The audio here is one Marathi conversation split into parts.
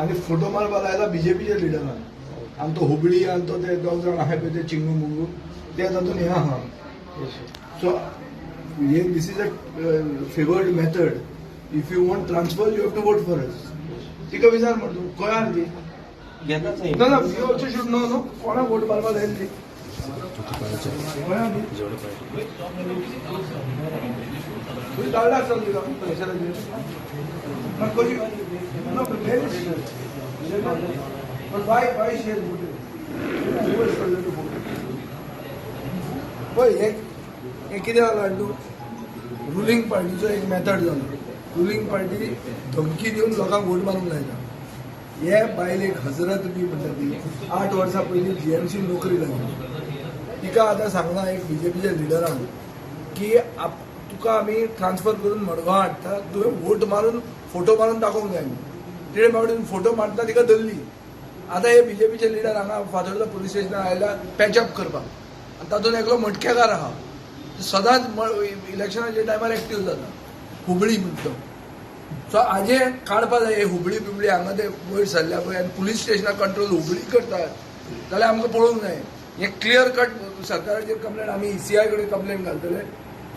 आणि फोटो मारपा लायला बीजेपीचे लिडरान आनी तो हुबळी आनी तो ते दोग जाण आहाय पळय ते चिंगू मुंगू ते तातूंत हे आहा सो हे this is a favoured method if you want transfer you have to vote for us तिका विचार म्हणतो खंय आहा ती ना ना you also should know no कोणाक वोट मारपा जाय ती तुझी धाडला आसता तिका प्रेशराचेर ना कशी ना पण बाय शेअर पळय हे कितें जाला न्हू रुलींग पार्टीचो एक मेथड जालो रुलींग पार्टी धमकी दिवन लोकांक वोट मारूंक लायता हे बायलेक हजरत बी म्हणटा ती 8 वर्सां पयलीं जीएमसी नोकरी लागली तिका आतां सांगला एक बीजेपीच्या लिडरान की तुका आमी ट्रान्सफर करून मडगांव हाडटा तुवें वोट मारून फोटो मारून दाखोवंक जाय तिणे मागीर फोटो मारता तिका धरली आतां हे बीजेपीचे लिडर हांगा फातोर्डा पुलीस स्टेशनार आयला पॅचअप करपाक आनी तातूंत एकलो मटकेकार आहा सदांच इलेक्शनाच्या टायमार एक्टीव जाता हुबळी म्हणटा सो हाजे काडपा जाय हे हुबळी बिबळी हांगा ते वयर सरल्या पळय आनी पुलीस स्टेशनार कंट्रोल हुबळी करतात जाल्यार आमकां पळोवंक जाय हे क्लियर कट सरकाराचेर कंप्लेंट आमी ECI कडेन कंप्लेंट घालतले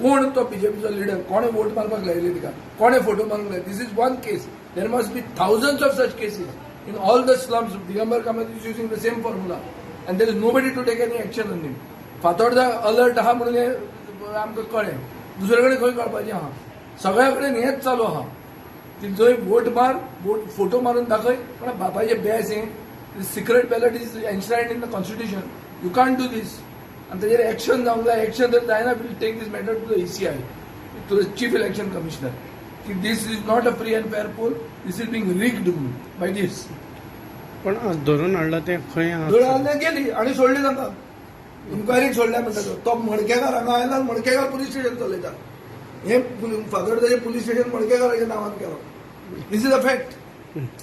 कोण तो बीजेपीचो लिडर कोणे वोट मारपाक लायले तिका कोणे फोटो मारूंक लायले this is one case there must be thousands of such cases in all the slums Digambar Kamat is using the same formula and there is nobody to take any action on him Fatorda alert आहा म्हणून हे आमकां कळ्ळें दुसरे कडेन खंय कळपाचें आहा सगळ्या कडेन हेच चालू आहा की जंय वोट मार वोट फोटो मारून दाखय पण बापाचे बेस हे secret ballot is enshrined in the constitution you can't do this आणि ताजेर एक्शन जावंक जाय एक्शन जर जायना will take this matter to the ECI to the chief election commissioner की this is not a free and fair poll this is being rigged by this पण धरून हाडला ते खंय धरून गेली आणि सोडली तांकां इन्क्वायरीक सोडल्या म्हणटा तो मडकेकार हांगा आयला मडकेकार पुलीस स्टेशन चलयता हे फातोर्डाचें पुलीस स्टेशन मडकेकाराच्या नांवान केलो दीस इज अ फॅक्ट